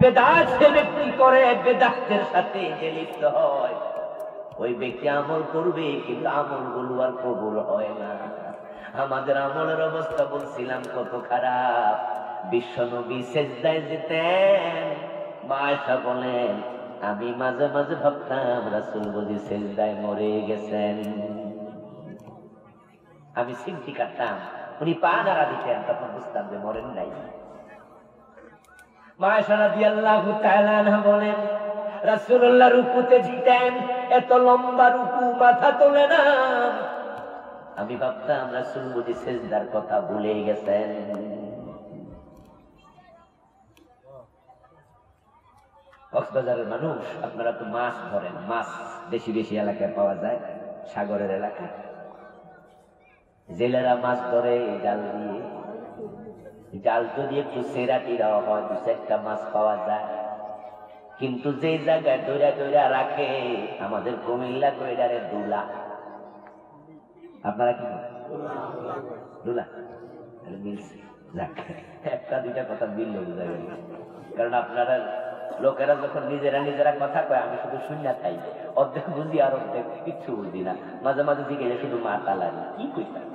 বেদাত যে ব্যক্তি করে, বেদাতের সাথে যে লিপ্ত হয়, ওই ব্যক্তি আমল করবে কিন্তু আমলগুলো আর কবুল হয় না। আমাদের আমলের অবস্থা বলছিলাম কত খারাপ। বিশ্বনবী সেজদায় যেতেন, মা আয়েশা বলেন আমি মাঝে মাঝে ভাবতাম রাসূল বুঝি সেজদায় মরে গেছেন। আমি সিমটি কাটতাম, উনি পা নাড়া দিতেন, তখন বুঝতাম যে মরেন নাই। মা আয়েশা রাদিয়াল্লাহু তাআলা আনহা বলেন রাসূলুল্লাহ রুকুতে যেতেন, এত লম্বা রুকু, মাথা তোলে না। আমি ভাবতাম রাসূল বুঝি সেজদার কথা ভুলে গেছেন। কক্সবাজারের মানুষ, আপনারা তো মাছ ধরেন, মাছ বেশি বেশি এলাকায় পাওয়া যায়, সাগরের এলাকায়। জেলেরা মাছ ধরে জাল দিয়ে, জাল যদি একটু সেরা টিরাও হয়, দু চারটা মাছ পাওয়া যায়। কিন্তু যে জায়গায় দৌড়া দৌড়া রাখে, আমাদের কুমিল্লা কইডারে দুলা। আপনারা কি দুলা মিলছে? একটা দুইটা কথা মিললে বোঝা গেল। কারণ আপনারা লোকেরা যখন নিজেরা নিজেরা কথা কয়, আমি শুধু শূন্য খাই, অর্ধেক বুঝি আর অর্ধেক কিচ্ছু বুঝি না। মাঝে মাঝে দিকে শুধু মাথা লাগে কি কইতাম।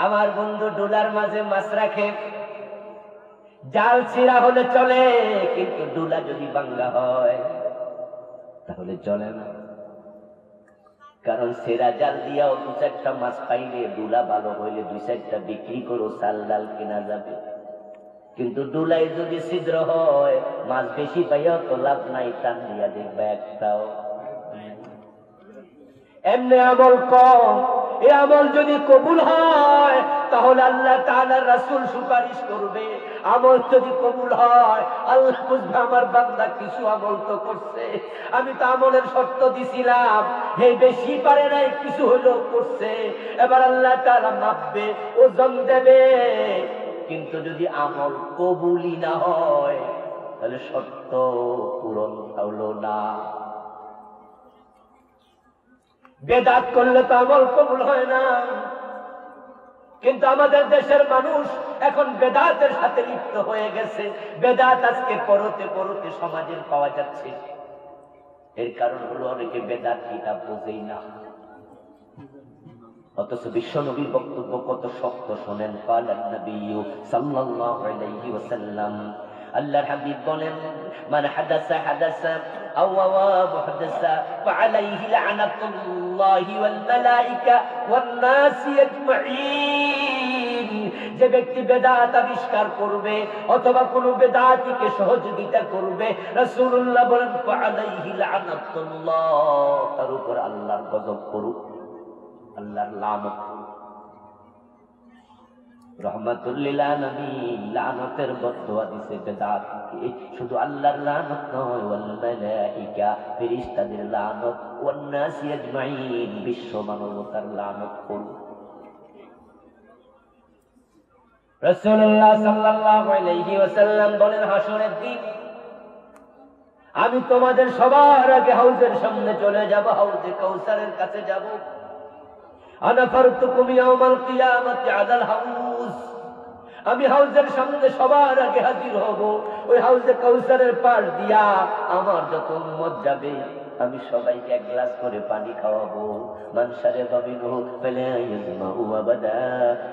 আমার বন্ধু ডোলার মাঝে মাছ রাখে, জাল ছিঁড়া হলে চলে, কিন্তু ডোলা যদি ভাঙ্গা হয় তাহলে চলে না। কারণ সেরা জাল দিয়াও দু চারটা মাছ পাইলে, ডোলা ভালো হইলে দুই চারটা বিক্রি করো, চাল ডাল কেনা যাবে। কিন্তু ডোলায় যদি ছিদ্র হয়, মাছ বেশি পাইয়াও তো লাভ নাই, টান দিয়া দেখবে একটাও। এমনি আমল কম, এই আমল যদি কবুল হয় তাহলে আল্লাহ তাআলা রাসূল সুপারিশ করবে। আমল যদি কবুল হয়, আল্লাহ বুঝবে আমার বান্দা কিছু আমল তো করছে, আমি তো আমলের শর্ত দিছিলাম, হে বেশি পারে নাই, কিছু হলো করছে, এবার আল্লাহ তাআলা মাপবে, ওজন দেবে। কিন্তু যদি আমল কবুলই না হয়, তাহলে শর্ত পূরণ হলো না। বেদাত করলে তো আমল কবুল হয় না। কিন্তু আমাদের দেশের মানুষ এখন বেদাতের সাথে লিপ্ত হয়ে গেছে। বেদাত আজকে পরতে পরতে সমাজের পাওয়া যাচ্ছে। এর কারণ হলো অনেকে বেদাত কিতাব বোঝেই না, অথচ বিশ্বনবীর বক্তব্য কত শক্ত শোনেন। কালান নবী সাল্লাল্লাহু আলাইহি ওয়াসাল্লাম, আল্লাহর হাবিব বলেন মান হাদাসা হাদাসা আও ওয়া মুহাদাসা ফাআলাইহি লানাতুল্লাহি ওয়াল মালায়েকা ওয়ান নাস আজমাইন। যে ব্যক্তি বেদাত আবিষ্কার করবে অথবা কোন বেদাতীকে সহযোগিতা করবে, রাসূলুল্লাহ বলেন ফাআলাইহি লানাতুল্লাহ, তার উপর আল্লাহর গজব করুক, আল্লাহর লানত। রহমাতুল লিল আলামিন লানতের বদদুয়া দিছে বেদাতকে। শুধু আল্লাহর লানত নয়, ওয়াল মালায়েকা, ফেরেশতাদের লানত, ওয়ান নাস আজমাইন, বিশ্ব মানবতার লানত করুন। রাসূলুল্লাহ সাল্লাল্লাহু আলাইহি ওয়াসাল্লাম বলেন হাসরের দিন আমি তোমাদের সবার আগে হাউজের সামনে চলে যাব, হাউজে কাউসারের কাছে যাব। আনা ফারতুকুম ইয়াউমাল কিয়ামাতি আলাল হাউজ, আমি হাউজের সামনে সবার আগে হাজির হব। ওই হাউজে কাউসারের পাশ দিয়া আমার যত উম্মত যাবে, আমি সবাইকে এক গ্লাস করে পানি খাওয়াবো। মান শারিবা মিনহু ফালা ইয়াজমাউ আবাদা,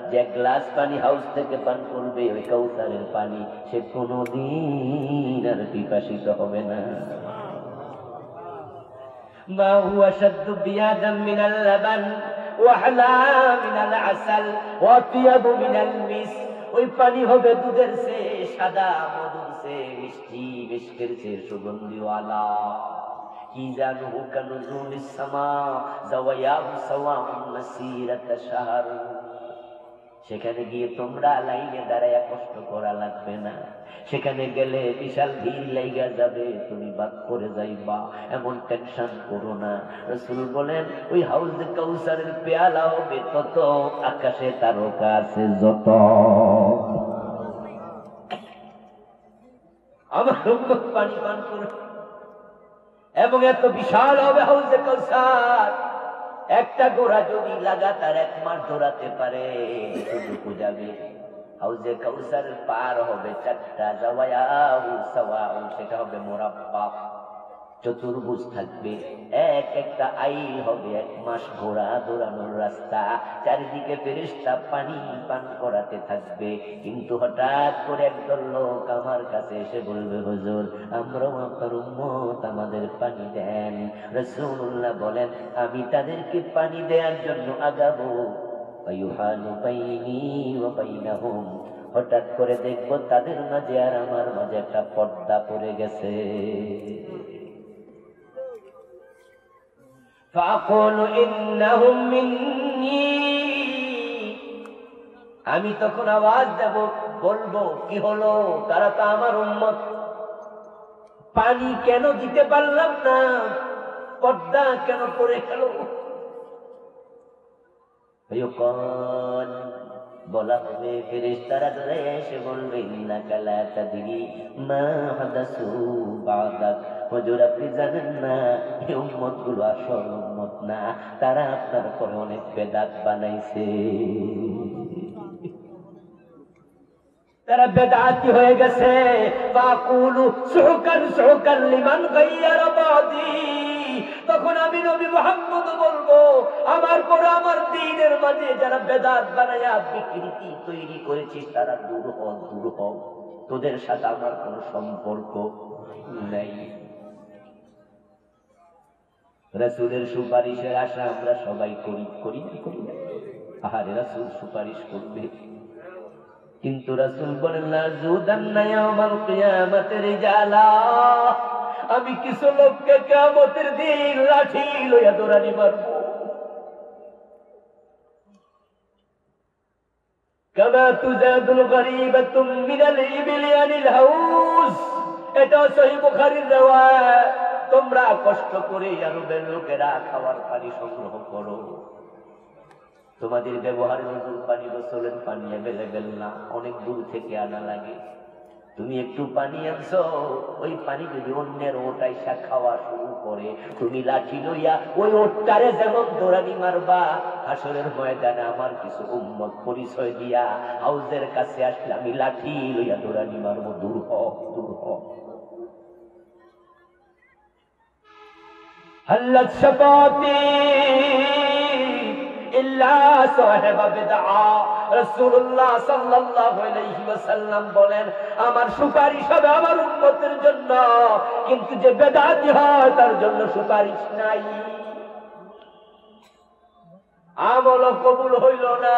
যে এক গ্লাস পানি হাউজ থেকে পান করবে ওই কাউসারের পানি, সে কোনদিন আর পিপাসিত হবে না। মা হুয়া শাদ্দু বিয়াদাম মিনাল লাবান ওয়াহলা মিনাল আসাল ওয়াতিয়াবু মিনাল মিস, ওই পানি হবে দুধের চেয়ে সাদা, মধুর চেয়ে মিষ্টি, মিষ্কের চেয়ে সুগন্ধিওয়ালা। কি জানু কানুজুলিস সামা যাওয়ায়াহু সাওয়াউন মাসিরাতা শাহর, সেখানে গিয়ে তোমরা লাইনে দাঁড়ায় কষ্ট করা লাগবে না, সেখানে গেলে বিশাল ভিড় লাইগা যাবে, তুমি বাদ করে যাইবা, এমন টেনশন করো না। রাসূল বলেন ওই হাউজে কাউসারের পেয়ালা হবে তত, আকাশে তারকা আছে যত। আমার উম্মত পানি পান করে, এবং এত বিশাল হবে হাউজে কাউসার, একটা ঘোড়া যদি লাগাতার 1 মাস দৌড়াতে পারে, শুধু যাবে। হাউজে কাউসার পার হবে 4টা জাওয়ায়াহু সাওয়াউ, সেটা হবে মুরাব্বা, চতুর্ভুজ থাকবে। এক একটা আইল হবে 1 মাস ঘোড়া দৌড়ানোর রাস্তা, চারিদিকে ফেরেশতা পানি পান করাতে থাকবে। কিন্তু হঠাৎ করে একদল লোক আমার কাছে এসে বলবে, হুজুর আমরাও আপনার উম্মত, আমাদের পানি দেন। রাসূলুল্লাহ বলেন, আমি তাদেরকে পানি দেওয়ার জন্য আগাবো, আইয়ুহালু বাইনি ওয়া বাইনাহুম, হঠাৎ করে দেখব তাদের মাঝে আর আমার মাঝে একটা পর্দা পড়ে গেছে। فأقول إنهم مني, আমি তখন আওয়াজ দেব, বলবো কি হলো, তারা তো আমার উম্মত, পানি কেন দিতে পারলাম না, পর্দা কেন পড়ে গেল? বলা হবে, ফেরেশতারা ধরে এসে বলবে, ইন্নাকা লা তাদরি মা হাদাসু বাদাক, হুজুর আপনি জানেন না এই উম্মতগুলো আসল উম্মত না, তারা আপনার পরে অনেক বেদাত বানাইছে, তারা বেদাতি হয়ে গেছে। ফাকুলু সুহকান সুহকান লিমান গায়্যারা বাদি, তখন আমি নবী মুহাম্মদ বলবো, আমার পরে আমার দ্বীনের মাঝে যারা বেদাত বানায়া বিকৃতি তৈরি করেছিস, তারা দূর হ, দূর হ, তোদের সাথে আমার কোনো সম্পর্ক নাই। রাসূলের সুপারিশের আশা আমরা সবাই করি না? আহারে রাসূল সুপারিশ করবে, কিন্তু রাসূল বলেন, লা যুদান্না ইয়াউমাল কিয়ামাতি রিজালা, আমি কিছু লোককে কিয়ামতের দিন লাঠি লইয়া দৌড়ানি মারবো। কামা তুজাদুল গরীবাতু মিনাল ইবিলি আনিল হাউজ, এটা সহিহ বুখারীর riwayat। তোমরা কষ্ট করে আরবের লোকেরা খাওয়ার পানি সংগ্রহ করো, তোমাদের ব্যবহারের নতুন পানি, গোসলের পানি অ্যাভেলেবেল না, অনেক দূর থেকে আনা লাগে। তুমি একটু পানি আনছো, ওই পানি যদি অন্যের ওটাই খাওয়া শুরু করে, তুমি লাঠি লইয়া ওই ওটারে যেমন দৌড়ানি মারবা, হাসরের ময়দানে আমার কিছু উম্মত পরিচয় দিয়া হাউজের কাছে আসলে আমি লাঠি লইয়া দৌড়ানি মারবো, দূর হ, দূর হ। হাল্লাত শাফাতি ইল্লা সাহিবা বিদআ, রাসূলুল্লাহ সাল্লাল্লাহু আলাইহি ওয়াসাল্লাম বলেন, আমার সুপারিশ হবে আমার উম্মতের জন্য, কিন্তু যে বেদাতি হয় তার জন্য সুপারিশ নাই। আমল কবুল হইল না,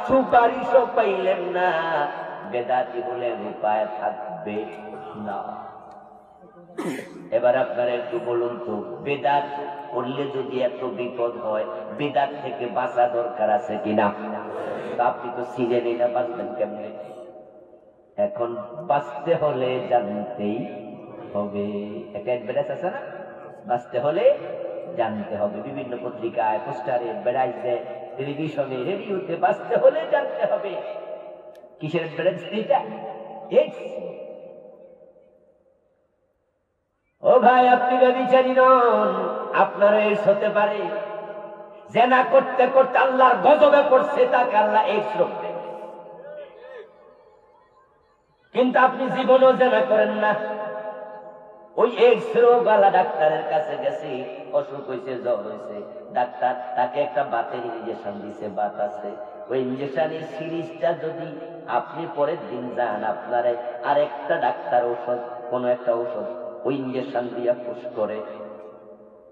সুপারিশও পাইলেন না, বেদাতি হলেন উপায় থাকবে না। এবার আপনারা একটু বলুন তো, বেদাত করলে যদি এত বিপদ হয়, বেদাত থেকে বাঁচা দরকার আছে কিনা? আপনি তো সিজেনই না, বাঁচবেন কেমনে? এখন বাঁচতে হলে জানতেই হবে, একটা অ্যাডভার্টাইজ আছে না, বাঁচতে হলে জানতে হবে, বিভিন্ন পত্রিকায় পোস্টারে অ্যাডভার্টাইজে, টেলিভিশনে, রেডিওতে, বাঁচতে হলে জানতে হবে। কিসের অ্যাডভার্টাইজ এটা? ও ভাই, আপনি ব্যভিচারী নন, আপনার এইডস হতে পারে। জেনা করতে করতে আল্লাহর গজবে পড়ছে, তাকে আল্লাহ এইডস রোগ দেন, কিন্তু আপনি জীবনও জেনা করেন না। ওই এইডস রোগওয়ালা ডাক্তারের কাছে গেছি, অসুখ হয়েছে, জ্বর হয়েছে, ডাক্তার তাকে একটা বাতের ইঞ্জেকশন দিছে, বাত আছে, ওই ইঞ্জেকশনের সিরিজটা যদি আপনি পরের দিন যান, আপনার আরেকটা ডাক্তার ঔষধ, কোন একটা ঔষধ ওই ইঞ্জেকশন দিয়া পুশ করে,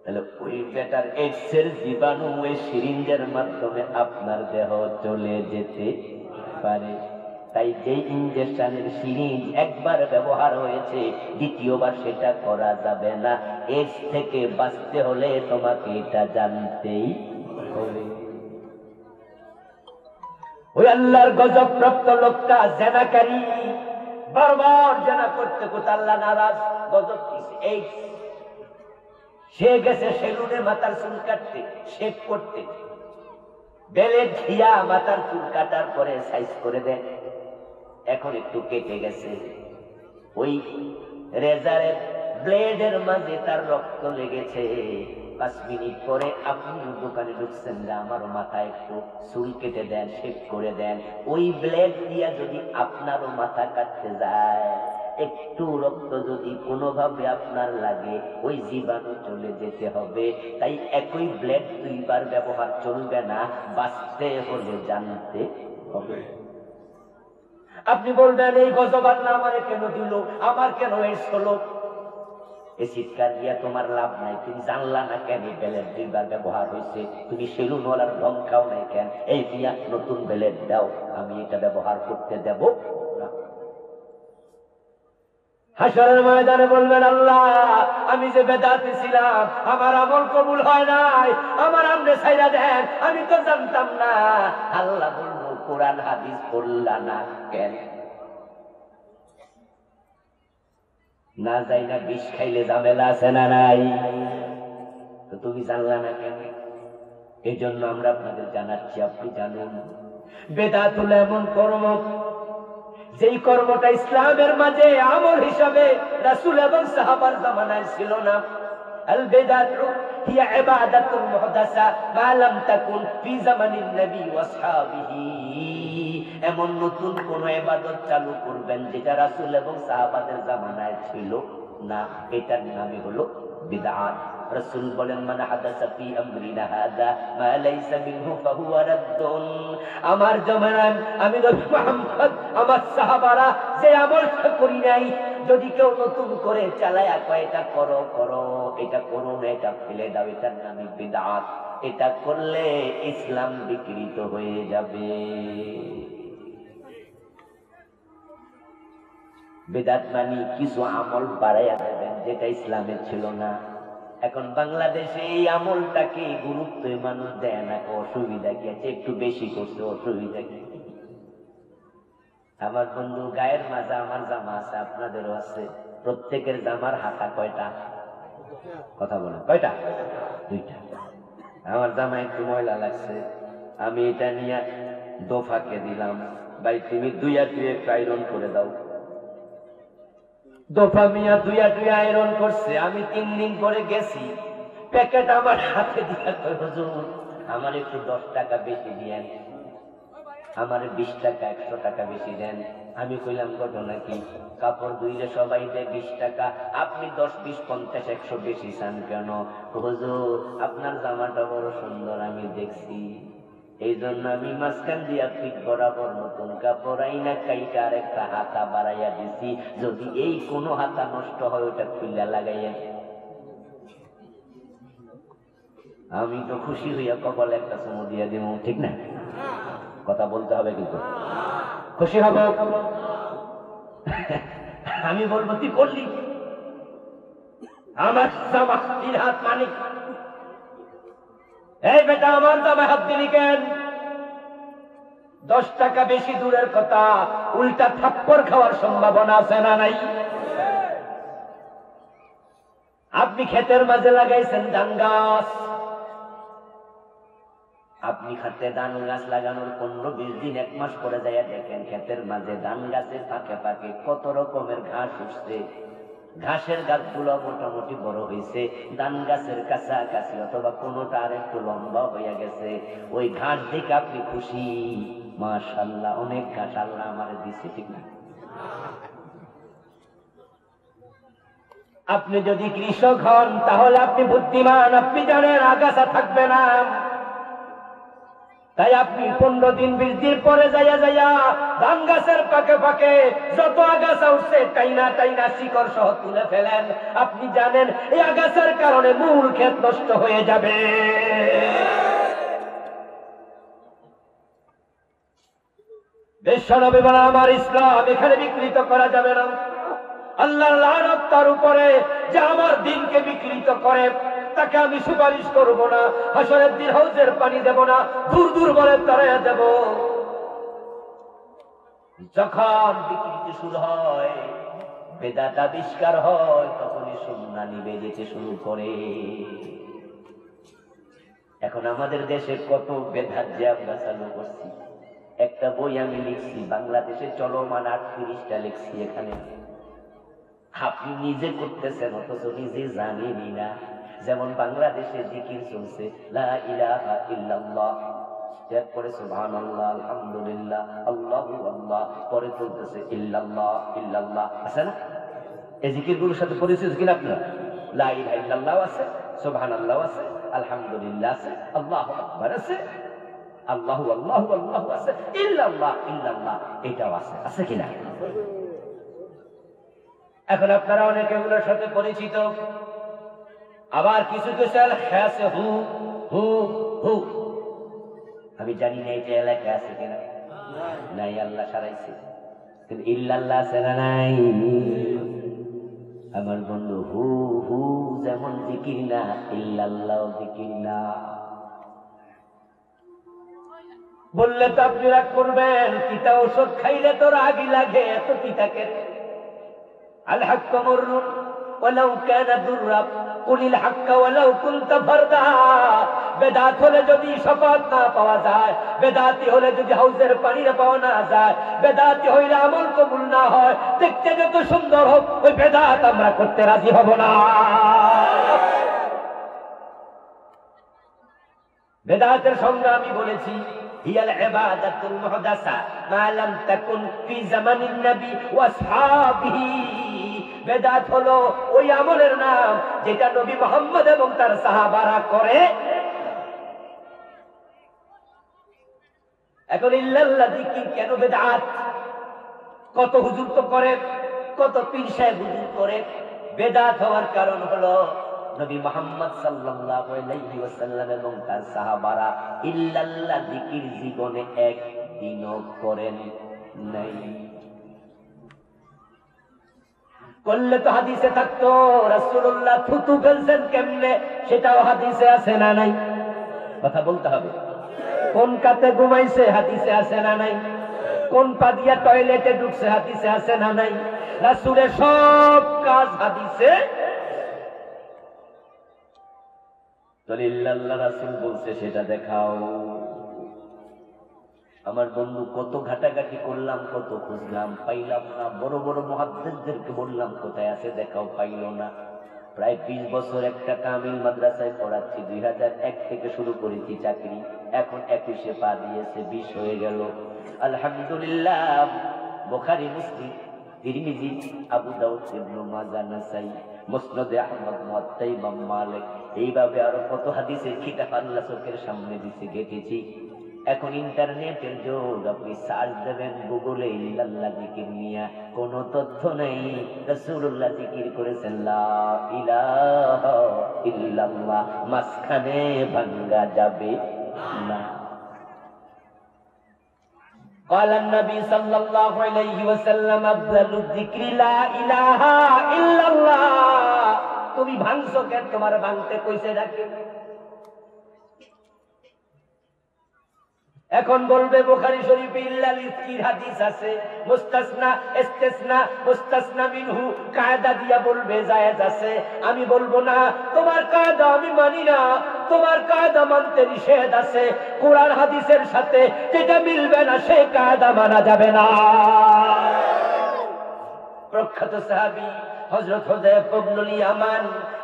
তাহলে ওই বেটার এইডসের জীবাণু ওই সিরিঞ্জের মাধ্যমে আপনার দেহ চলে যেতে পারে। তাই যে ইঞ্জেকশনের সিরিঞ্জ একবার ব্যবহার হয়েছে, দ্বিতীয়বার সেটা করা যাবে না। এইডস থেকে বাঁচতে হলে তোমাকে এটা জানতেই হবে। ওই আল্লাহর গজব প্রাপ্ত লোকটা জেনাকারী, বারবার জেনা করতে করতে আল্লাহ নারাজ, গজব দিয়েছে এইডস। সে গেছে সেলুনে মাথার চুল কাটতে, শেভ করতে, বেলে ধিয়া মাথার চুল কাটার পরে সাইজ করে দেয়, এখন একটু কেটে গেছে, ওই রেজারের ব্লেডের মাঝে তার রক্ত লেগেছে। 5 মিনিট পরে আপনি দোকানে ঢুকছেন, আমার মাথায় একটু চুল কেটে দেন, শেভ করে দেন। ওই ব্লেড দিয়া যদি আপনারও মাথা কাটতে যায়, একটু রক্ত যদি কোনোভাবে আপনার লাগে, ওই জীবাণু চলে যেতে হবে। তাই একই ব্লেড 2 বার ব্যবহার চলবে না, বাঁচতে হলে জানতে হবে। আপনি বলবেন এই গজব আল্লাহ আমারে কেন দিল, আমার কেন এই হলো? এই চিৎকার দিয়া তোমার লাভ নাই। তুমি জানলা না কেন ব্লেড 2 বার ব্যবহার হয়েছে? তুমি সেলুনওয়ালার ধম খাও নাই কেন? এই দিয়া নতুন ব্লেড দাও, আমি এটা ব্যবহার করতে দেব না। হাসরের ময়দানে বলবেন, আল্লাহ আমি যে বেদাতি ছিলাম, আমার আমল কবুল হয় নাই, আমার আমনে ছাইরা দেন, আমি তো জানতাম না। আল্লাহ বলবো, কোরআন হাদিস পড়লা না কেন? না যাই না বিষ খাইলে ঝামেলা আছে না নাই? তো তুমি জানলা না কেন? এই জন্য আমরা আপনাদের জানাচ্ছি, আপনি জানুন। বেদাত হলো এমন কর্ম, যেই কর্মটা ইসলামের মাঝে আমল হিসাবে রাসূল এবং সাহাবার জামানায় ছিল না। আল বিদাতু হিয়া ইবাদাতুল মুহদাসা মা লাম তাকুন ফি জামানিন নবী ওয়া আসহাবিহি। এমন নতুন কোন ইবাদত চালু করবেন যেটা রাসূল এবং সাহাবাদের জামানায় ছিল না, এটার নামই হলো বিদআত। রাসূল বলেন, মান হাদাসা ফি আমরিনা হাদা মা লাইসা মিনহু ফাহুয়া রাদ্দুন। আমার জামানায় আমি নবী মুহাম্মদ, আমার সাহাবারা যে আমল করি নাই, যদি কেউ নতুন করে চালায়া কয় এটা করো করো, এটা করো না, এটা ফেলে দাও, এটার নামই বিদআত। এটা করলে ইসলাম বিকৃত হয়ে যাবে। বিদআত মানে কিছু আমল বাড়াইয়া দেবেন যেটা ইসলামে ছিল না। এখন বাংলাদেশে এই আমলটাকে গুরুত্ব মানুষ দেয় না। অসুবিধা কি আছে? একটু বেশি করছে, অসুবিধা কি? আমার বন্ধু, গায়ের মাজা আমার জামা আছে, আপনাদেরও আছে। প্রত্যেকের জামার হাতা কয়টা? কথা বলেন, কয়টা? 2টা। আমার জামা একটু ময়লা লাগছে, আমি এটা নিয়ে দোফাকে দিলাম, ভাই তুমি 2 একটু আয়রন করে দাও। দোফা মিয়া 2 আয়রন করছে, আমি 3 দিন পরে গেছি, প্যাকেট আমার হাতে দিয়া কই, হুজুর আমার একটু 10 টাকা বেশি দিয়েন, আমার 20 টাকা 100 টাকা বেশি দেন। আমি কইলাম, ঘটনা কি? কাপড় ধুইলে সবাই দেয় 20 টাকা, আপনি 10, 20, 50, 100 বেশি চান কেন? হুজুর আপনার জামাটা বড় সুন্দর, আমি দেখছি, এই জন্য আমি মাঝখান দিয়া ফিট বরাবর নতুন কাপড় আইনা কাইটা আর একটা হাতা বাড়াইয়া দিছি, যদি এই কোনো হাতা নষ্ট হয় ওটা খুইলা লাগাইয়া। আমি তো খুশি হইয়া কপালে একটা চুমু দিয়া দিব, ঠিক না? কথা বলতে হবে কিন্তু, খুশি হব। আমি বলবো, তুই করলি আমার জামা 3 হাত মানিক, এই বেটা আমার জামায় হাত দিলি কেন? 10 টাকা বেশি দূরের কথা, উল্টা থাপ্পড় খাওয়ার সম্ভাবনা আছে না নাই? আপনি ক্ষেতের মাঝে লাগাইছেন ধান গাছ, আপনি খাতে ধান গাছ লাগানোর 15-20 দিন 1 মাস পরে যাইয়া দেখেন ক্ষেতের মাঝে ধান গাছের ফাঁকে ফাঁকে কত রকমের ঘাস উঠছে। ঘাসের গাছগুলো মোটামুটি বড় হয়েছে, ধান গাছের কাছাকাছি অথবা কোনোটা আর একটু লম্বা হইয়া গেছে। ওই ঘাস দেখে আপনি খুশি, মাশাআল্লাহ অনেক ঘাস আল্লাহ আমারে দিছে, ঠিক না? আপনি যদি কৃষক হন তাহলে আপনি বুদ্ধিমান, আপনি জানেন আগাছা থাকবে না, তাই আপনি 15 দিন 20 দিন পরে যাইয়া যাইয়া ধান গাছের পাকে পাকে যত আগাছা উঠছে টাইনা টাইনা শিকড় সহ তুলে ফেলেন। আপনি জানেন এই আগাছার কারণে মূল ক্ষেত নষ্ট হয়ে যাবে। বিশ্বনবী বলেন, আমার ইসলাম এখানে বিকৃত করা যাবে না। আল্লাহর লানত তার উপরে যে আমার দিনকে বিকৃত করে, তাকে আমি সুপারিশ করব না, হাসরের দিন হাউজের পানি দেব না, দূর দূর বলে তাড়াইয়া দেব। যখন বিকৃতি শুরু হয়, বেদাত আবিষ্কার হয়, তখনই সুন্নাহ নিভে যেতে শুরু করে। এখন আমাদের দেশে কত বেদাত যে আমরা চালু করছি। একটা বই আমি লিখছি, বাংলাদেশে চলমান 38টা লিখছি। এখানে আপনি নিজে করতেছেন অথচ নিজে জানেনই না। যেমন বাংলাদেশে জিকির চলছে লা ইলাহা ইল্লাল্লাহ, এরপরে সুবহানাল্লাহ, আলহামদুলিল্লাহ, আল্লাহু আল্লাহ, পরে চলতেছে ইল্লাল্লাহ ইল্লাল্লাহ, আছে না? এই জিকিরগুলোর সাথে পরিচিত কিনা আপনারা? লা ইলাহা ইল্লাল্লাহ আছে, সুবহানাল্লাহ আছে, আলহামদুলিল্লাহ আছে, আল্লাহু আকবার আছে, আল্লাহু আল্লাহু আল্লাহু আছে, ইল্লাল্লাহ ইল্লাল্লাহ এটাও আছে, আছে কিনা? এখন আপনারা অনেকে এগুলোর সাথে পরিচিত, আবার কিছু কিছু এলাকায় আছে হু হু হু। আমি জানি না এটা এলাকায় আছে কিনা, নাই, আল্লাহ সারাইছে, কিন্তু ইল্লাল্লাহ আছে না নাই? আমার বন্ধু, হু হু যেমন জিকির না, ইল্লাল্লাহ জিকির না। বললে তো আপনি রাগ করবেন, তিতা ওষুধ খাইলে তো রাগই লাগে, এত তিতাকে। আল হাক্কু মুররুন ওয়ালাউ কানা দুররাব কুলিল হাক্কা ওয়ালাউ কুনতা ফারদা। বেদাত হলে যদি শফাত না পাওয়া যায়, বেদাতি হলে যদি হাউজের পানি না পাওয়া না যায়, বেদাতি হইলে আমল কবুল না হয়, দেখতে যত সুন্দর হোক ওই বেদাত আমরা করতে রাজি হব না। বেদাতের সংজ্ঞা আমি বলেছি, হিয়াল ইবাদাতুল মুহদাসা মা লাম তাকুন ফি জামানিন নবী ওয়া আসহাবিহি। বেদাত হলো ওই আমলের নাম যেটা নবী মুহাম্মদ এবং তার সাহাবারা করে। এখন ইল্লাল্লাহ জিকির কেন বেদাত? কত হুজুর তো করে, কত পীর সাহেব হুজুর করে। বেদাত হওয়ার কারণ হলো নবী মুহাম্মদ সাল্লাল্লাহু আলাইহি ওয়াসাল্লাম এবং তার সাহাবারা ইল্লাল্লাহ জিকির জীবনে একদিনও করেন নাই। করলে তো হাদিসে থাকতো, রাসূলুল্লাহ থুতু ফেলছেন কেমনে সেটাও হাদিসে আছে না নাই? কথা বলতে হবে। কোন কাতে ঘুমাইছে হাদিসে আছে না নাই? কোন পা দিয়া টয়লেটে ঢুকছে হাদিসে আছে না নাই? রাসূলের সব কাজ হাদিসে। ইল্লাল্লাহ রাসূল বলছে সেটা দেখাও। আমার বন্ধু, কত ঘাটাঘাটি করলাম, কত খুঁজলাম, পাইলাম না। বড় বড় মুহাদ্দিসদেরকে বললাম কোথায় আছে দেখাও, পাইল না। প্রায় 20 বছর একটা কামিল মাদ্রাসায় পড়াচ্ছি, 2001 থেকে শুরু করেছি চাকরি, এখন 21-এ পা দিয়েছে, 20 হয়ে গেল। আলহামদুলিল্লাহ। বুখারী, মুসলিম, তিরমিজি, আবু দাউদ, ইবনে মাজাহ, নাসাই, মুসনাদে আহমদ, মুওয়াত্তা ইমাম মালিক, এইভাবে আরো কত হাদিসের কিতাব আল্লাহ চোখের সামনে দিছে, ঘেটেছি। এখন ইন্টারনেটের যুগ, আপনি সার্চ দেবেন গুগলে ইল্লাল্লাহ জিকির নিয়া, কোনো তথ্য নেই। রাসূলুল্লাহ জিকির করেছেন লা ইলাহা ইল্লাল্লাহ, মাঝখানে ভাঙ্গা যাবে না। قال النبي صلى الله عليه وسلم أفضل الذكر لا إله إلا الله। তুমি ভাঙছো কেন? তোমার ভাঙতে কইছে ডাকে। এখন বলবে বুখারী শরীফে ইল্লাল ইসকির হাদিস আছে, মুস্তাসনা, ইস্তিসনা, মুস্তাসনা মিনহু কায়দা দিয়া বলবে জায়েজ আছে। আমি বলবো না, তোমার কায়দা আমি মানি না, তোমার কায়দা মানতে নিষেধ আছে। কোরআন হাদিসের সাথে যেটা মিলবে না সেই কায়দা মানা যাবে না। প্রখ্যাত সাহাবী হযরত হুযায়ফা ইবনুল ইয়ামান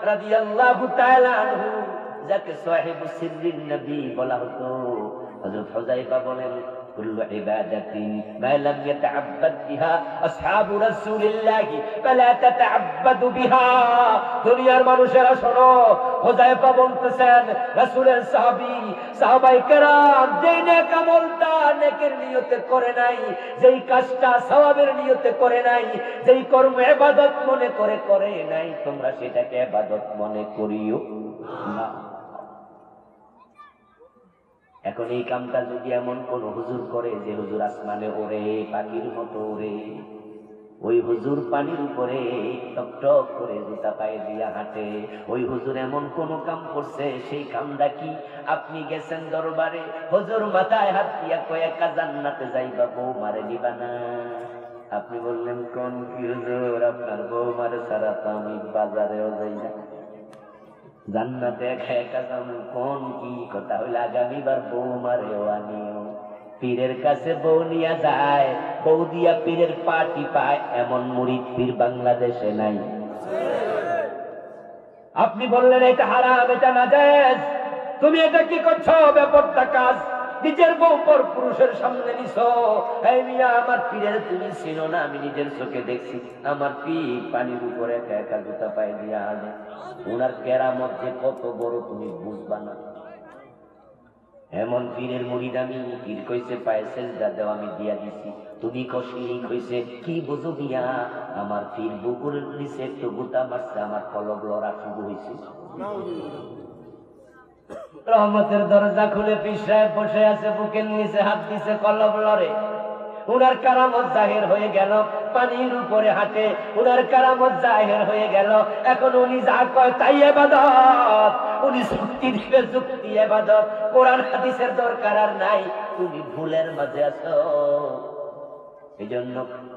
রাদিয়াল্লাহু তাআলা আনহু, যাকে সাহিবুস সিররিন নবী বলা হতো, হযরত হুযায়ফা বলেন কুল্লু ইবাদাতিন মা লাম ইয়াতাআব্বাদ বিহা আসহাবু রাসূলিল্লাহ ফালা তাতাআব্বাদু বিহা। দুনিয়ার মানুষেরা শোনো, হুযায়ফা বলতেছেন রাসূলের সাহাবী, সাহাবায়ে কেরাম যেই নেক আমলটা নেকের নিয়তে করে নাই, যেই কাজটা সওয়াবের নিয়তে করে নাই, যেই কর্ম ইবাদত মনে করে করে নাই, তোমরা সেটাকে ইবাদত মনে করিও না। এখন এই কামটা যদি এমন কোন হুজুর করে যে হুজুর আসমানে ওড়ে, পাখির মতো ওড়ে, ওই হুজুর পানির উপরে টকটক করে জুতা পায়ে দিয়া হাঁটে, ওই হুজুর এমন কোন কাম করছে, সেই কামটা কি? আপনি গেছেন দরবারে, হুজুর মাথায় হাত দিয়া কয়েকা জান্নাতে যাইবা, বউ মারে নিবা না। আপনি বললেন কোন কি হুজুর, আপনার বউ মারে ছাড়া তো আমি বাজারেও যাই না, জান্নাতে একা একা যাবো, কোন কি কথা হইলে আগামীবার বউ মারেও আনিও। পীরের কাছে বউ নিয়ে যায়, বউ দিয়া পীরের পাটি পায়, এমন মুরিদ পীর বাংলাদেশে নাই। আপনি বললেন এটা হারাম, এটা নাজায়েজ, তুমি এটা কি করছো? বেপরদা কাজ, নিজের বউ পর পুরুষের সামনে নিছো। এই মিয়া, আমার পীরের তুমি চিনো না? আমি নিজের চোখে দেখছি, আমার পীর পানির উপরে একা একা জুতা পায়ে দিয়ে আনে। ওনার কেরামত যে কত বড় তুমি বুঝবা না। এমন পীরের মুরিদ আমি, পীর কইছে পায়ে সেজদা দাও, আমি দিয়া দিছি। তুমি কশিরিক হইছে, কি বুঝো মিয়া? আমার পীর বুকুরের নিচে একটু গুতা মারছে, আমার কলব লড়া শুরু হয়েছে। রহমতের দরজা খুলে পীর সাহেব বসে আছে, বুকের নিচে হাত দিছে, কলব লড়ে। উনার কারামত জাহির হয়ে গেল, পানির উপরে হাঁটে, উনার কারামত জাহির হয়ে গেল। এখন উনি যা কয় তাই ইবাদত, উনি যুক্তি দিবে, যুক্তি ইবাদত। কোরআন হাদিসের দরকার আর নাই, তুমি ভুলের মাঝে আছো। এই জন্য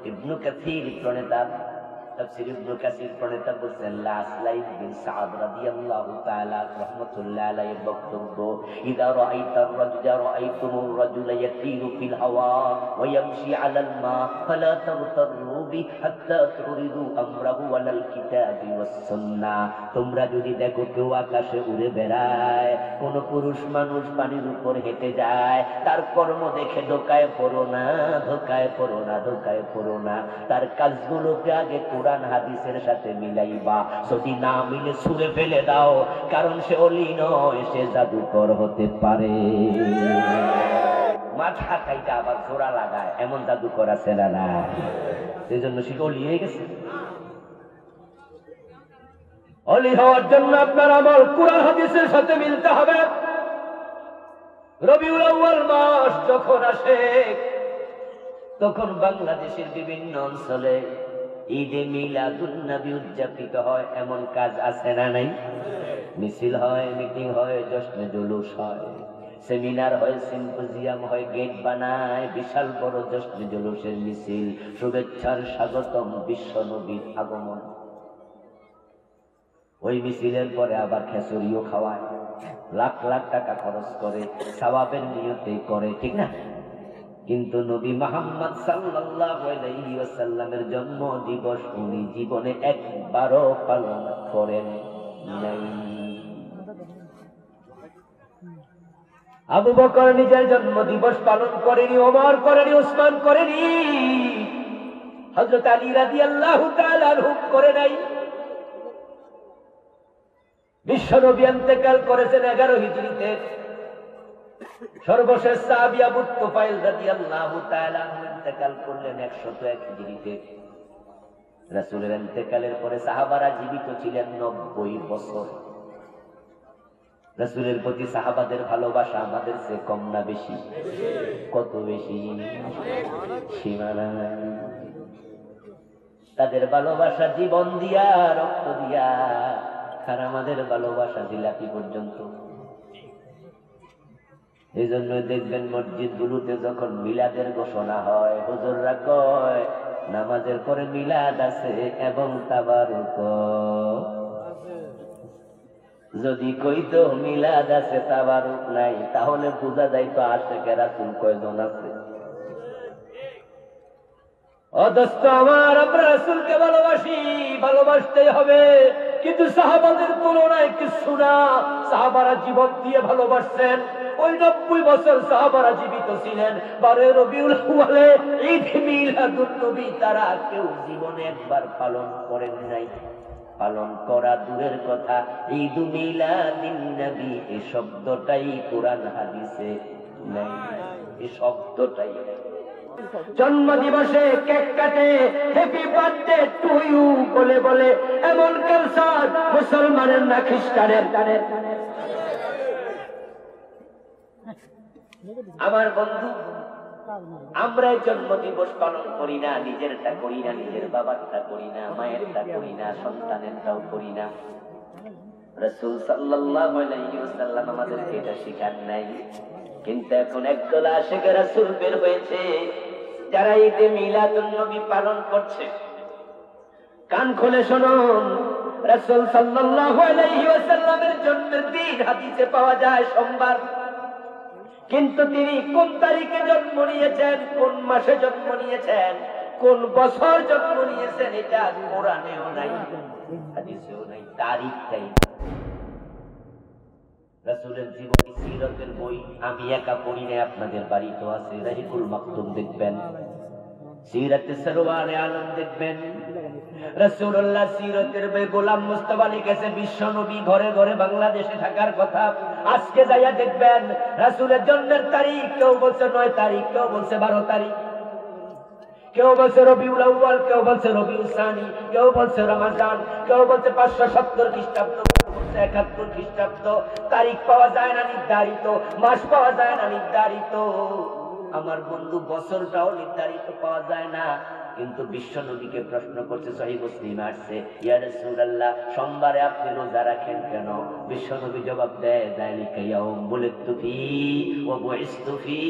ইবনে কাসির প্রণেতা, তাফসীর ইবনে কাসির প্রণেতা বলেন, লাসলাইফ বিন সাদ রাদিয়াল্লাহু তাআলা রাহমাতুল্লাহ আলাইহির বক্তব্য, ইদা রাআইতার রাজুলা রাআইতুমুর রাজুলা ইয়াতিরু ফিল হাওয়া ওয়া ইয়ামশি আলাল মা ফালা তাগতারু বি হাত্তা তুরিদু আমরাহু আলাল কিতাবি ওয়াস সুন্নাহ। তোমরা যদি দেখো কেউ আকাশে উড়ে বেড়ায়, কোন পুরুষ মানুষ পানির উপর হেঁটে যায়, তার কর্ম দেখে ধোকায় পড়ো না, ধোকায় পড়ো না, ধোকায় পড়ো না। তার কাজগুলোকে আগে কোরআন হাদিসের সাথে মিলাইবা, যদি না মিলে ছুঁড়ে ফেলে দাও, কারণ সে অলি নয়, সে জাদুকর হতে পারে। মাথা খাইটা আবার জোড়া লাগায়, এমন জাদুকর আছে না? না, সেই জন্য সে অলি হয়ে গেছে। অলি হওয়ার জন্য আপনার আমল কোরআন হাদিসের সাথে মিলতে হবে। রবিউল আউয়াল মাস যখন আসে, তখন বাংলাদেশের বিভিন্ন অঞ্চলে ঈদে মিলাদুন নবী উদযাপিত হয়। এমন কাজ আছে না নাই? মিছিল হয়, মিটিং হয়, জশ্নে জুলুস হয়, সেমিনার হয়, সিম্পোজিয়াম হয়, গেট বানায়, বিশাল বড় জশ্নে জুলুসের মিছিল, শুভেচ্ছার স্বাগতম, বিশ্ব নবীর আগমন। ওই মিছিলের পরে আবার খেচুড়িও খাওয়ায়, লাখ লাখ টাকা খরচ করে, সওয়াবের নিয়তে করে, ঠিক না? কিন্তু নবী মুহাম্মদ সাল্লাল্লাহু আলাইহি ওয়াসাল্লামের জন্ম দিবস উনি জীবনে একবারও পালন করেন নাই। আবু বকর নিজের জন্ম দিবস পালন করেনি, ওমর করেনি, উসমান করেনি, হযরত আলী রাদিয়াল্লাহু তাআলা আনহু করে নাই। বিশ্ব নবী ইন্তেকাল করেছেন 11 হিজরিতে। সর্বশেষ সাহাবী আবু তুফাইল রাদিয়াল্লাহু তাআলা আনহু ইন্তেকাল করলেন 101 হিজরিতে। রাসূলের ইন্তেকালের পরে সাহাবারা জীবিত ছিলেন 90 বছর। রাসূলের প্রতি সাহাবাদের ভালোবাসা আমাদের চেয়ে কম না বেশি? কত বেশি! সীমানা নাই। তাদের ভালোবাসা জীবন দিয়া, রক্ত দিয়া, আর আমাদের ভালোবাসা জিলাপি পর্যন্ত। এই জন্য দেখবেন মসজিদ গুলোতে যখন মিলাদের ঘোষণা হয়, হুজুররা কয় নামাজের পরে মিলাদ আছে এবং তাবারুক। যদি কইতো মিলাদ আছে তাবারুক নাই, তাহলে বোঝা যাইতো আশিকে রাসূল কয়জন আছে। ও দোস্ত আমার, আমরা রাসূলকে ভালোবাসি, ভালোবাসতেই হবে, কিন্তু সাহাবাদের তুলনায় কিছু না। সাহাবারা জীবন দিয়ে ভালোবাসছেন। ওই 90 বছর সাহাবারা জীবিত ছিলেন। 12 রবিউল আউয়ালে ঈদ মিলাদুন নবী তারা কেউ জীবনে একবার পালন করেন নাই। পালন করা দূরের কথা, ঈদ মিলাদিন নবী এই শব্দটাই কোরআন হাদিসে নাই। এই শব্দটাই জন্ম দিবসে কেক কাটে, হ্যাপি বার্থডে টু ইউ বলে বলে, এমন কালচার মুসলমানের না খ্রিস্টানের? আমার বন্ধু, আমরা জন্ম দিবস পালন করি না, নিজেরটা করি না, নিজের বাবারটা করি না, মায়েরটা করি না, সন্তানেরটাও করি না। রাসূল সাল্লাল্লাহু আলাইহি ওয়াসাল্লাম আমাদেরকে এটা শিখান নাই। কিন্তু এখন একদল আশিকে রাসূল বের হয়েছে, যারা ঈদে মিলাদুন নবী পালন করছে। কান খুলে শুনুন, রাসূল সাল্লাল্লাহু আলাইহি ওয়াসাল্লামের জন্মের দিন হাদিসে পাওয়া যায় সোমবার। কিন্তু তিনি কোন তারিখে জন্ম নিয়েছেন, কোন মাসে জন্ম নিয়েছেন, কোন বছর জন্ম নিয়েছেন, এটা কোরআনেও নাই, হাদিসেও নাই, তারিখটাই। রাসূলের জীবনী সিরাতের বই আমি একা পড়ি না, আপনাদের বাড়িতে আছে, রাহিকুল মাকতুম দেখবেন, সিরাতে সরওয়ারে আলম দেখবেন, রাসূলুল্লাহ সিরাতের বই গোলাম মুস্তাফা লিখেছে, বিশ্ব নবী ঘরে ঘরে বাংলাদেশে থাকার কথা। আজকে যাইয়া দেখবেন রাসূলের জন্মের তারিখ কেউ বলছে 9 তারিখ, কেউ বলছে 12 তারিখ, কেউ বলছে রবিউল আউয়াল, কেউ বলছে রবিউল সানি, কেউ বলছে রমাজান, কেউ বলছে 570 খ্রিস্টাব্দ, 71 খ্রিস্টাব্দ। তারিখ পাওয়া যায় না নির্ধারিত, মাস পাওয়া যায় না নির্ধারিত, আমার বন্ধু বছরটাও নির্ধারিত পাওয়া যায় না। কিন্তু বিশ্ব নবীকে প্রশ্ন করছে, সহিহ মুসলিমে আসছে, ইয়া রাসূলুল্লাহ সোমবারে আপনি রোজা রাখেন কেন? বিশ্ব নবী জবাব দেয়, যালিকা ইয়াউম বুলিতু ফি ওয়া বুইসতু ফি,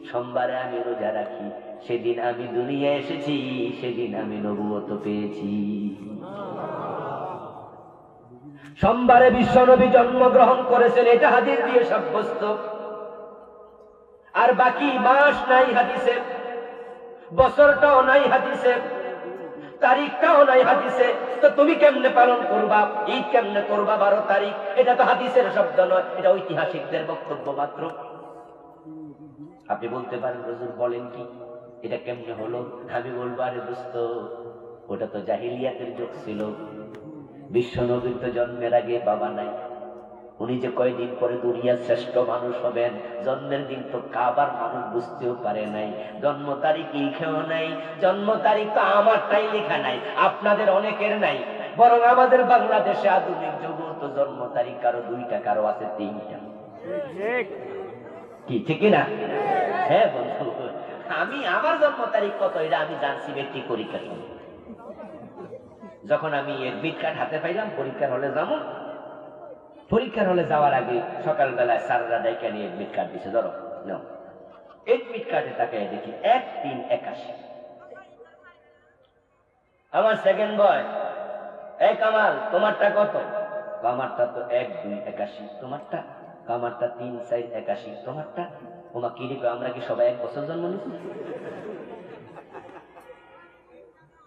সোমবারে আমি রোজা রাখি, সেদিন আমি দুনিয়ায় এসেছি, সেদিন আমি নবুয়ত পেয়েছি। সোমবারে বিশ্ব নবী জন্মগ্রহণ করেছেন, এটা হাদিস দিয়ে সাব্যস্ত। আর বাকি মাস নাই হাদিসে, বছরটাও নাই হাদিসে, তারিখটাও নাই হাদিসে। তো তুমি কেমনে পালন করবা, ঈদ কেমনে করবা 12 তারিখ? এটা তো হাদিসের শব্দ নয়, এটা ঐতিহাসিকদের বক্তব্য মাত্র। আপনি বলতে পারেন হুজুর বলেন কি, এটা কেমনে হলো? আমি বলবো, আরে দোস্ত, ওটা তো জাহিলিয়াতের যুগ ছিল। বিশ্ব নবীর তো জন্মের আগে বাবা নাই, উনি যে কয়দিন পরে দুনিয়ার শ্রেষ্ঠ মানুষ হবেন, জন্মের দিন তো কাবার মানুষ বুঝতেও পারে নাই, জন্ম তারিখ লিখেও নাই। জন্ম তারিখ তো আমারটাই লেখা নাই, আপনাদের অনেকের নাই, বরং আমাদের বাংলাদেশে আধুনিক যুগ তো জন্ম তারিখ কারো 2টা, কারো আছে 3টা। কি ঠিক না? হ্যাঁ বন্ধু, আমি আমার জন্ম তারিখ কত এটা আমি জানছি মেট্রিক পরীক্ষার সময়, যখন আমি এডমিট কার্ড হাতে পাইলাম, পরীক্ষার হলে যাবো, পরীক্ষার হলে যাওয়ার আগে সকালবেলায় স্যাররা ডাইকা নিয়ে এডমিট কার্ড দিছে, ধরো নাও। এডমিট কার্ডে তাকায় দেখি 1-3-81। আমার সেকেন্ড বয়, এই কামাল তোমারটা কত? আমারটা তো 1-2-81। তোমারটা? আমারটা 3-4-81। তোমারটা? ওমা কি রে, আমরা কি সবাই 1 বছর জন্ম নিয়েছি?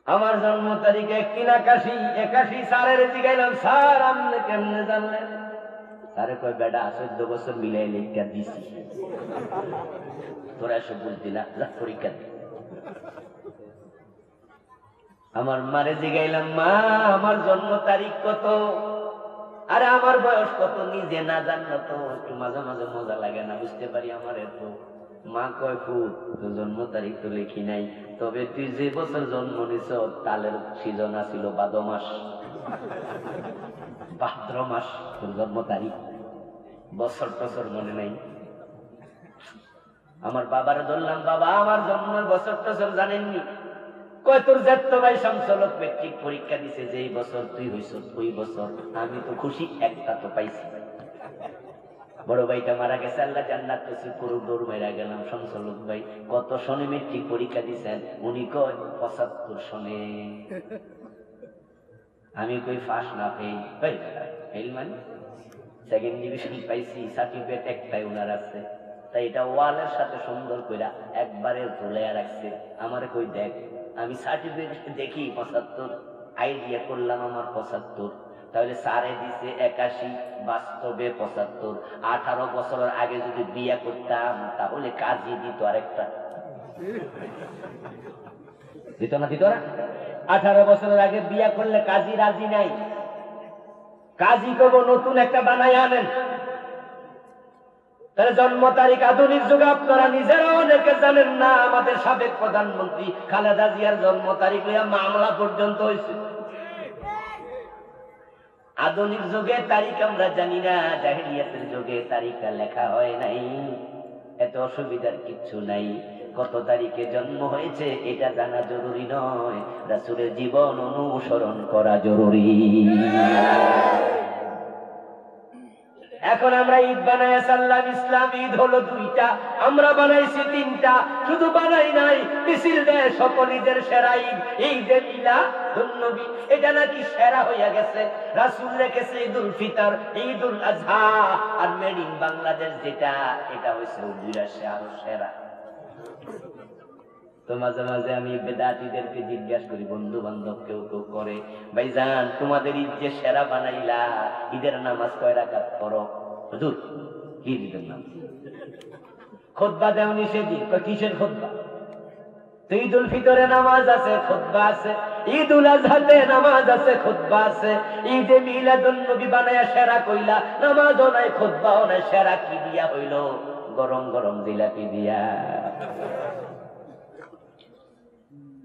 আমার জন্ম তারিখ 1-3-81। স্যারের জিগাইলাম, স্যার আপনি কেমনে জানলেন? স্যারে কয়, বেটা 14 বছর মিলাই লেখা দিছি, তোরা এসব বুঝবি না, পরীক্ষা দি। আমার মারে জিগাইলাম, মা আমার জন্ম তারিখ কত? আরে আমার বয়স কত নিজে না জানলো তো একটু মাঝে মাঝে মজা লাগে না, বুঝতে পারি আমার এত। মা কয়, ফুট তো জন্ম তারিখ তো লিখি নাই, তবে তুই যে বছর জন্ম নিছ তালের সিজন আছিল ভাদ্র মাস, ভাদ্র মাস তোর জন্ম তারিখ, বছর টছর মনে নাই। আমার বাবারে ধরলাম, বাবা আমার জন্মের বছর টছর জানেননি? কয়, তোর জ্যাঠতো ভাই শামসুলক মেট্রিক পরীক্ষা দিছে যেই বছর তুই হইছ ওই বছর। আমি তো খুশি, একটা তো পাইছি। বড় ভাইটা মারা গেছে, আল্লাহ জান্নাত নসিব করুক, দৌড় মাইরা গেলাম। শামসুলক ভাই কত সনে মেট্রিক পরীক্ষা দিছেন? উনি কয় 75 সনে। আমি কই ফার্স্ট না ফেল? ফেল মানে সেকেন্ড ডিভিশন পাইছি, সার্টিফিকেট একটাই উনার আছে। তাই এটা ওয়ালের সাথে সুন্দর কইরা একবারে ঝুলাইয়া রাখছে। আমারে কই দেখ, আমি সার্টিফিকেট দেখি 75, আইডিয়া করলাম আমার 75। তাহলে স্যারে দিছে 81, বাস্তবে 75। 18 বছরের আগে যদি বিয়া করতাম তাহলে কাজী দিত আরেকটা, দিত না? দিত না? 18 বছরের আগে বিয়া করলে কাজী রাজি নাই, কাজী কব নতুন একটা বানাই আনেন। তাহলে জন্ম তারিখ আধুনিক যুগে আপনারা নিজেরাও অনেকে জানেন না। আমাদের সাবেক প্রধানমন্ত্রী খালেদা জিয়ার জন্ম তারিখ লইয়া মামলা পর্যন্ত হয়েছে। আধুনিক যুগে তারিখ আমরা জানি না, জাহেলিয়াতের যুগে তারিখটা লেখা হয় নাই। এত অসুবিধার কিচ্ছু নাই। কত তারিখে জন্ম হয়েছে এটা জানা জরুরি নয়, রাসূলের জীবন অনুসরণ করা জরুরি। এখন আমরা ঈদ বানাই সাল্লাম, ইসলাম ঈদ হলো দুইটা, আমরা বানাইছি তিনটা। শুধু বানাই নাই, মিছিল দেয় সকল ঈদের সেরা ঈদ ঈদে মিলাদুন্নবী। এটা নাকি সেরা হইয়া গেছে। রাসূল রেখেছে ঈদুল ফিতর, ঈদুল Azha, are made in Bangladesh যেটা, এটা হইছে উদ্দিরাসে আরো সেরা। তো মাঝে মাঝে আমি বেদাতীদেরকে জিজ্ঞাসা করি, বন্ধু বান্ধব কেউ কেউ করে, ভাইজান তোমাদের ঈদ যে সেরা বানাইলা, ঈদের নামাজ কয় রাকাত পড়ো? হুজুর কি ঈদের নামাজ? খুতবা দেওনি সেদিন। কিসের খুতবা? তো ঈদুল ফিতরে নামাজ আছে, খুতবা আছে, ঈদুল আজহাতে নামাজ আছে, খুতবা আছে, ঈদে মিলাদুন নবী বানায়া সেরা কইলা, নামাজও নাই খুতবাও নাই, সেরা কি দিয়া হইল? গরম গরম জিলাপি দিয়া।